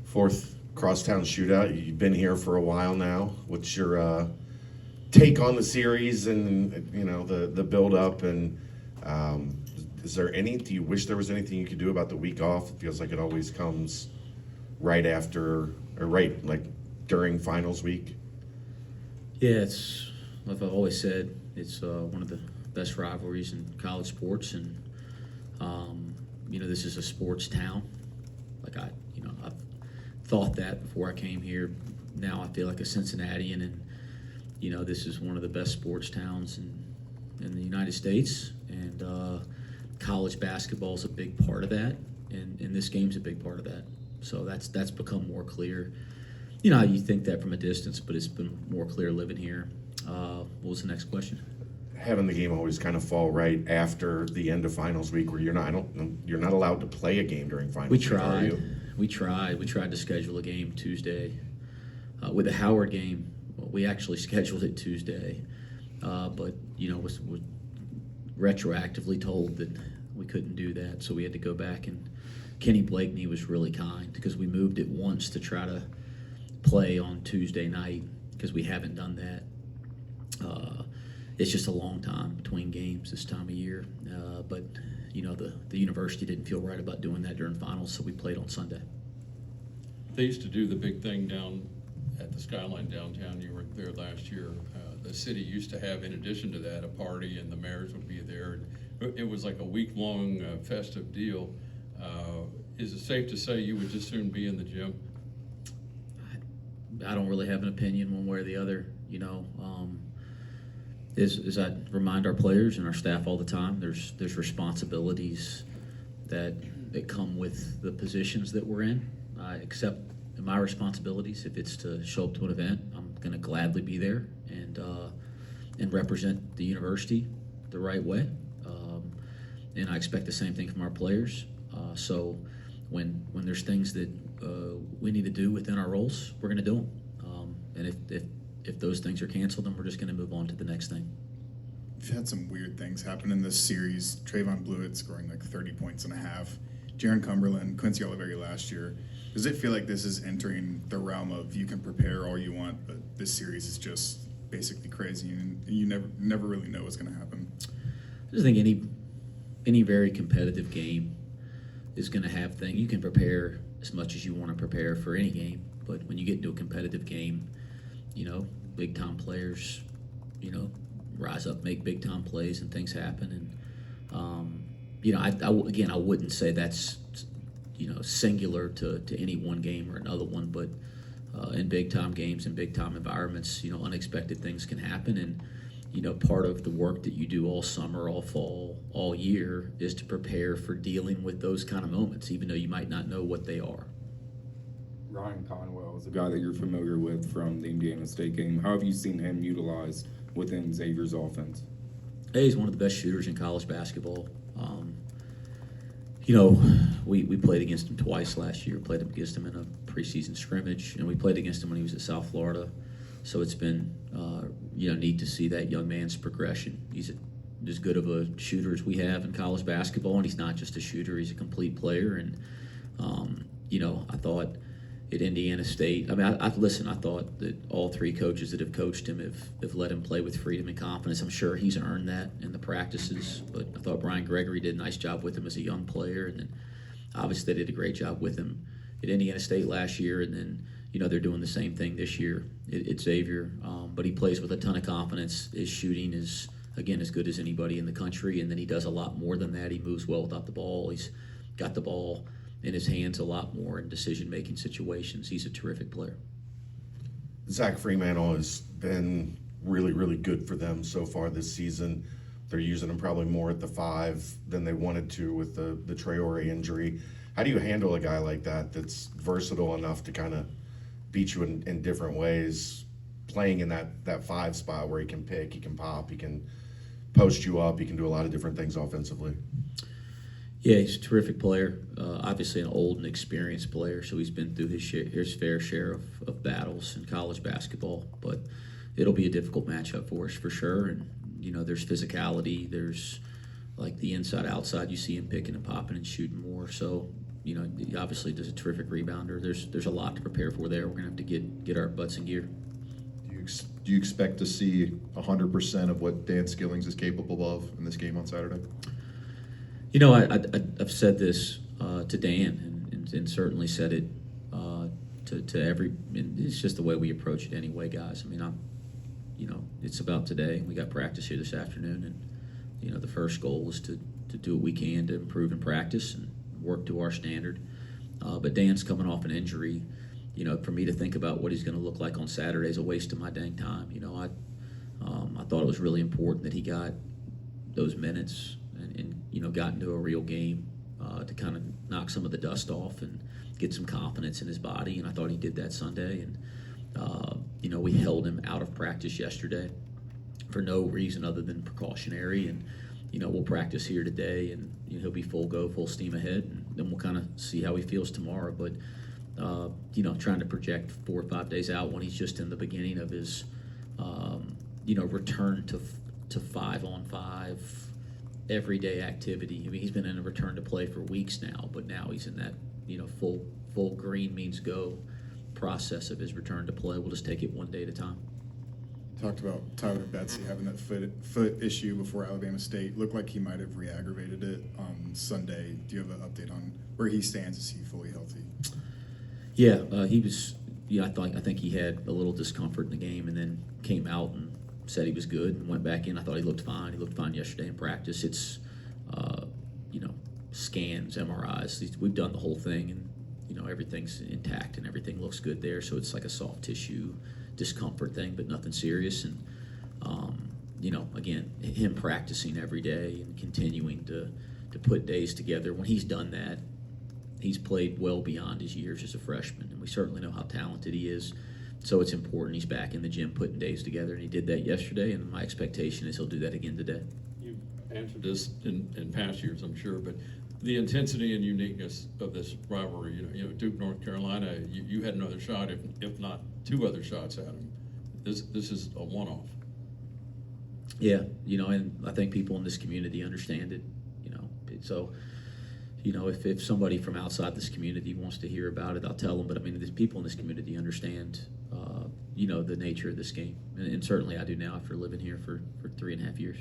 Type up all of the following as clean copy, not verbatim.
Fourth Crosstown Shootout. You've been here for a while now. What's your take on the series and the build up? And is there any? Do you wish there was anything you could do about the week off? It feels like it always comes right after or right like during finals week. Yeah, it's like I've always said. It's one of the best rivalries in college sports, and this is a sports town. I've thought that before I came here. Now I feel like a Cincinnatian, and this is one of the best sports towns in the United States, and college basketball is a big part of that, and this game's a big part of that. So that's become more clear. You think that from a distance, but it's been more clear living here. What was the next question? Having the game always kind of fall right after the end of finals week, where you're not allowed to play a game during finals week, are you? We tried to schedule a game Tuesday. With the Howard game, we actually scheduled it Tuesday, but was retroactively told that we couldn't do that, so we had to go back. And Kenny Blakeney was really kind because we moved it once to try to play on Tuesday night because we haven't done that. It's just a long time between games this time of year, but the university didn't feel right about doing that during finals, so we played on Sunday. They used to do the big thing down at the Skyline downtown. You were there last year. The city used to have, in addition to that, a party, and the mayors would be there. It was like a week-long festive deal. Is it safe to say you would just soon be in the gym? I don't really have an opinion one way or the other. As I remind our players and our staff all the time, there's responsibilities that come with the positions that we're in. I accept my responsibilities. If it's to show up to an event, I'm going to gladly be there and represent the university the right way. And I expect the same thing from our players. So when there's things that we need to do within our roles, we're going to do them. And if those things are canceled, then we're just going to move on to the next thing. We've had some weird things happen in this series. Trayvon Blewett scoring like 30 points and a half. Jaron Cumberland, Quincy Oliveri last year. Does it feel like this is entering the realm of you can prepare all you want, but this series is just basically crazy and you never really know what's going to happen? I just think any very competitive game is going to have things. You can prepare as much as you want to prepare for any game, but when you get into a competitive game, big time players, rise up, make big time plays, and things happen. And I wouldn't say that's singular to any one game or another one, but in big time games and big time environments, unexpected things can happen. And part of the work that you do all summer, all fall, all year is to prepare for dealing with those kind of moments, even though you might not know what they are. Ryan Conwell is a guy that you're familiar with from the Indiana State game. How have you seen him utilized within Xavier's offense? Hey, he's one of the best shooters in college basketball. We played against him twice last year. Played against him in a preseason scrimmage, and we played against him when he was at South Florida. So it's been neat to see that young man's progression. He's as good of a shooter as we have in college basketball, and he's not just a shooter; he's a complete player. And I thought at Indiana State, I thought that all three coaches that have coached him have let him play with freedom and confidence. I'm sure he's earned that in the practices, but I thought Brian Gregory did a nice job with him as a young player, and then obviously they did a great job with him at Indiana State last year, and then they're doing the same thing this year at Xavier. But he plays with a ton of confidence. His shooting is, again, as good as anybody in the country, and then he does a lot more than that. He moves well without the ball. He's got the ball in his hands a lot more in decision-making situations. He's a terrific player. Zach Fremantle has been really, really good for them so far this season. They're using him probably more at the 5 than they wanted to with the Traore injury. How do you handle a guy like that that's versatile enough to kind of beat you in different ways, playing in that 5 spot where he can pick, he can pop, he can post you up, he can do a lot of different things offensively? Yeah, he's a terrific player. Obviously an old and experienced player, so he's been through his fair share of battles in college basketball. But it'll be a difficult matchup for us for sure. And, there's physicality. There's, like, the inside-outside. You see him picking and popping and shooting more. So, you know, he obviously does a terrific rebounder. There's a lot to prepare for there. We're gonna have to get our butts in gear. Do you expect to see 100% of what Dan Skillings is capable of in this game on Saturday? You know, I've said this to Dan, and certainly said it to every. And it's just the way we approach it anyway, guys. I mean, you know, it's about today. We got practice here this afternoon, and you know, the first goal is to do what we can to improve in practice and work to our standard. But Dan's coming off an injury. You know, for me to think about what he's going to look like on Saturday is a waste of my dang time. You know, I thought it was really important that he got those minutes and you know, got into a real game to kind of knock some of the dust off and get some confidence in his body. And I thought he did that Sunday. And you know, we held him out of practice yesterday for no reason other than precautionary. And you know, we'll practice here today, and you know, he'll be full go, full steam ahead, and then we'll kind of see how he feels tomorrow. But you know, trying to project 4 or 5 days out when he's just in the beginning of his, you know, return to 5-on-5 everyday activity. I mean, he's been in a return to play for weeks now, but now he's in that, you know, full green means go process of his return to play. We'll just take it one day at a time. Talked about Tyler Betsy having that foot issue before Alabama State. Looked like he might have re-aggravated it on Sunday. Do you have an update on where he stands? Is he fully healthy? Yeah, he was. Yeah, I think he had a little discomfort in the game, and then came out and said he was good and went back in. I thought he looked fine. He looked fine yesterday in practice. It's, you know, scans, MRIs. We've done the whole thing, and you know, everything's intact and everything looks good there. So it's like a soft tissue discomfort thing, but nothing serious. And you know, again, him practicing every day and continuing to put days together. When he's done that, he's played well beyond his years as a freshman, and we certainly know how talented he is. So it's important he's back in the gym putting days together, and he did that yesterday, and my expectation is he'll do that again today. You've answered this in past years, I'm sure, but the intensity and uniqueness of this rivalry, you know, Duke, North Carolina, you had another shot, if not 2 other shots at him. This is a one-off. Yeah, you know, and I think people in this community understand it, you know. So, you know, if somebody from outside this community wants to hear about it, I'll tell them. But I mean, the people in this community understand, you know, the nature of this game, and certainly I do now after living here for 3.5 years.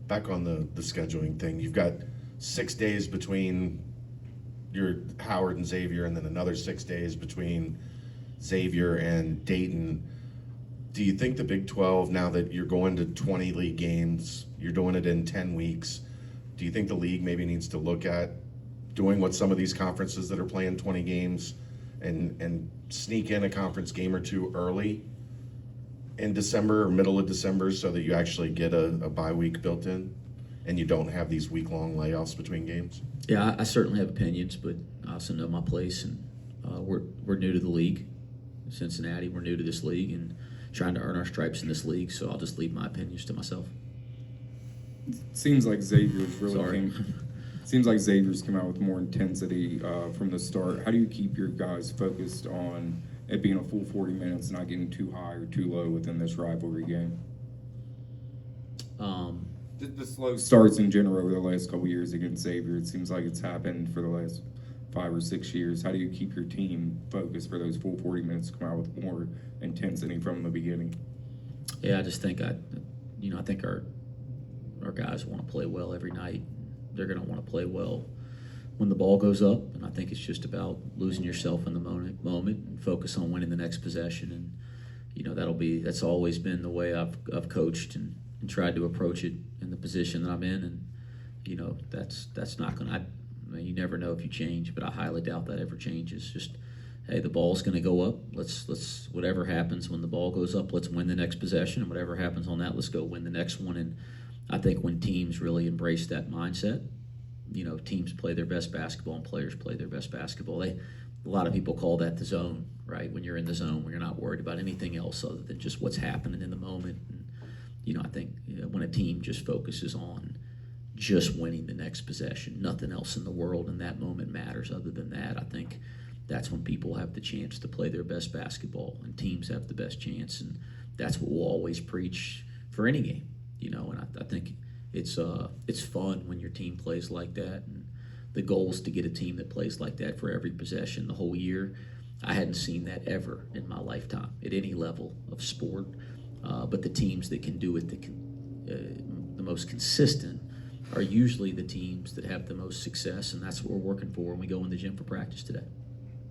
Back on the scheduling thing, you've got 6 days between your Howard and Xavier, and then another 6 days between Xavier and Dayton. Do you think the Big 12, now that you're going to 20 league games, you're doing it in 10 weeks, do you think the league maybe needs to look at doing what some of these conferences that are playing 20 games and sneak in a conference game or 2 early in December or middle of December so that you actually get a bye week built in and you don't have these week-long layoffs between games? Yeah, I certainly have opinions, but I also know my place, and we're new to the league. Cincinnati, we're new to this league and trying to earn our stripes in this league, so I'll just leave my opinions to myself. Seems like Xavier's really Sorry. Seems like Xavier's come out with more intensity from the start. How do you keep your guys focused on it being a full 40 minutes, not getting too high or too low within this rivalry game? The slow starts in general over the last couple years against Xavier. It seems like it's happened for the last 5 or 6 years. How do you keep your team focused for those full 40 minutes to come out with more intensity from the beginning? Yeah, I just think I think our guys want to play well every night. They're going to want to play well when the ball goes up, and I think it's just about losing yourself in the moment and focus on winning the next possession. And you know, that's always been the way I've coached and tried to approach it in the position that I'm in. And you know, that's not going to. I mean, you never know if you change, but I highly doubt that ever changes. Just, hey, the ball's going to go up. Let's whatever happens when the ball goes up, let's win the next possession, and whatever happens on that, let's go win the next one. And I think when teams really embrace that mindset, you know, teams play their best basketball and players play their best basketball. A lot of people call that the zone, right? When you're in the zone, when you're not worried about anything else other than just what's happening in the moment. And, you know, I think when a team just focuses on just winning the next possession, nothing else in the world in that moment matters other than that, I think that's when people have the chance to play their best basketball and teams have the best chance. And that's what we'll always preach for any game. You know, and I think it's fun when your team plays like that, and the goal is to get a team that plays like that for every possession the whole year. I hadn't seen that ever in my lifetime at any level of sport. But the teams that can do it the most consistent are usually the teams that have the most success, and that's what we're working for when we go in the gym for practice today.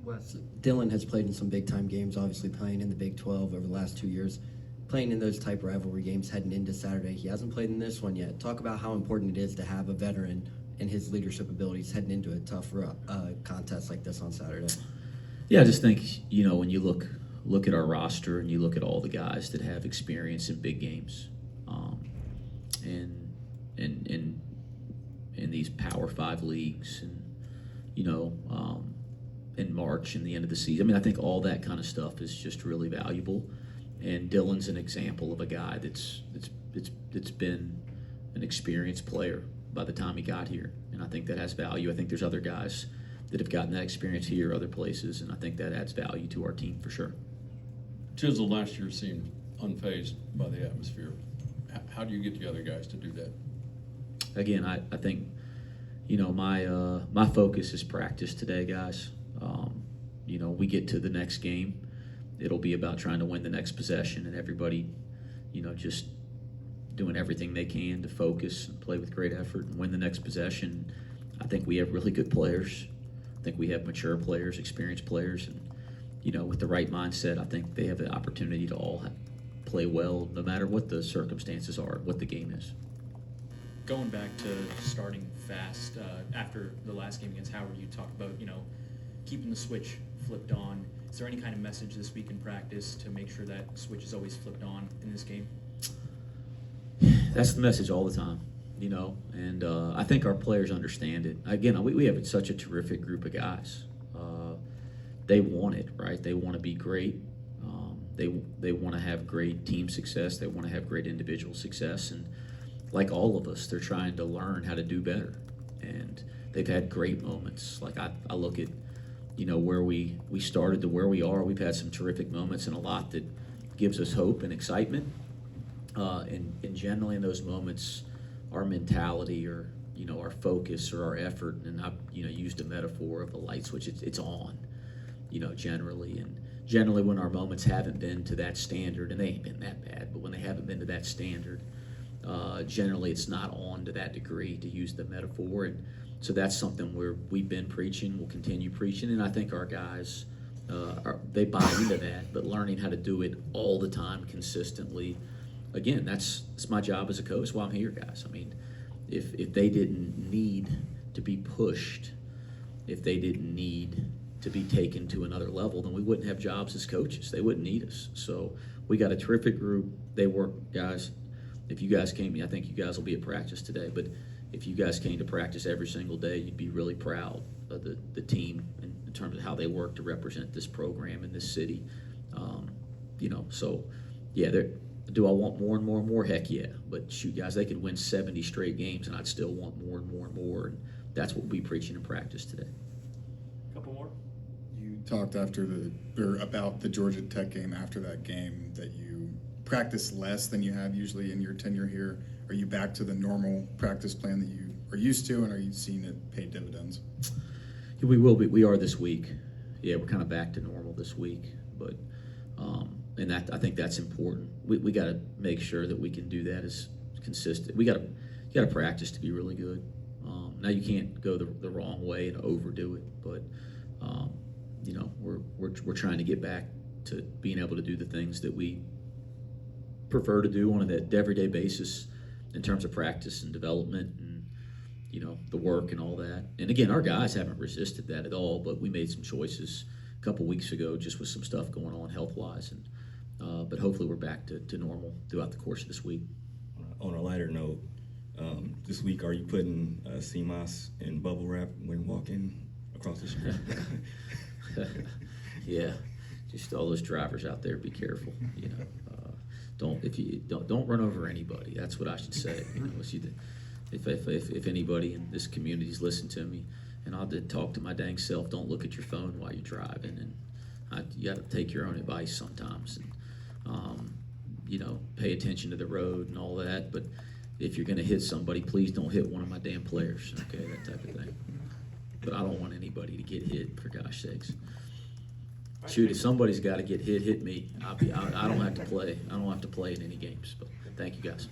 Wes, Dylan has played in some big-time games, obviously playing in the Big 12 over the last 2 years. Playing in those type of rivalry games heading into Saturday. He hasn't played in this one yet. Talk about how important it is to have a veteran and his leadership abilities heading into a tough contest like this on Saturday. Yeah, I just think, when you look at our roster and you look at all the guys that have experience in big games, and in these Power 5 leagues, and in March and the end of the season. I mean, I think all that kind of stuff is just really valuable. And Dylan's an example of a guy that's been an experienced player by the time he got here, and I think that has value. I think there's other guys that have gotten that experience here, other places, and I think that adds value to our team for sure. Chisel last year seemed unfazed by the atmosphere. How do you get the other guys to do that? Again, I think, my focus is practice today, guys. We get to the next game. It'll be about trying to win the next possession, and everybody, just doing everything they can to focus and play with great effort and win the next possession. I think we have really good players. I think we have mature players, experienced players, and, with the right mindset, I think they have the opportunity to all play well no matter what the circumstances are, what the game is. Going back to starting fast, after the last game against Howard, you talked about, keeping the switch flipped on. Is there any kind of message this week in practice to make sure that switch is always flipped on in this game? That's the message all the time, and I think our players understand it. Again, we have such a terrific group of guys. They want it, right? They want to be great. They want to have great team success. They want to have great individual success. And like all of us, they're trying to learn how to do better. And they've had great moments. Like I look at, where we started to where we are. We've had some terrific moments and a lot that gives us hope and excitement. And generally in those moments, our mentality or, our focus or our effort, and I've, used a metaphor of a light switch, it's on, generally. And generally when our moments haven't been to that standard, and they ain't been that bad, but when they haven't been to that standard, generally it's not on to that degree, to use the metaphor. And so that's something we've been preaching, we'll continue preaching, and I think our guys, they buy into that, but learning how to do it all the time consistently. Again, that's my job as a coach. Well, I'm here, guys. I mean, if they didn't need to be pushed, if they didn't need to be taken to another level, then we wouldn't have jobs as coaches. They wouldn't need us. So we got a terrific group. They work, guys. If you guys came, I think you guys will be at practice today, but if you guys came to practice every single day, you'd be really proud of the team in terms of how they work to represent this program in this city. So yeah, do I want more and more and more? Heck yeah. But shoot, guys, they could win 70 straight games, and I'd still want more and more and more. And that's what we'll be preaching in practice today. Couple more? You talked about the Georgia Tech game after that game that you practice less than you have usually in your tenure here. Are you back to the normal practice plan that you are used to, and are you seeing it pay dividends? We will be. We are this week. Yeah, we're kind of back to normal this week, but and that, I think that's important. We got to make sure that we can do that as consistent. You got to practice to be really good. Now you can't go the wrong way and overdo it, but we're trying to get back to being able to do the things that we prefer to do on an everyday basis in terms of practice and development and the work and all that. And again, our guys haven't resisted that at all, but we made some choices a couple weeks ago just with some stuff going on health-wise, and but hopefully we're back to normal throughout the course of this week. On a lighter note, this week, are you putting CMOS in bubble wrap when walking across the street? Yeah, just all those drivers out there, be careful. Don't run over anybody. That's what I should say. If anybody in this community's listened to me, and I'll talk to my dang self, don't look at your phone while you're driving, and you got to take your own advice sometimes, and pay attention to the road and all that. But if you're going to hit somebody, please don't hit one of my damn players. Okay, that type of thing. but I don't want anybody to get hit, for gosh sakes. Shoot, if somebody's got to get hit, hit me. I don't have to play. I don't have to play in any games. But thank you, guys.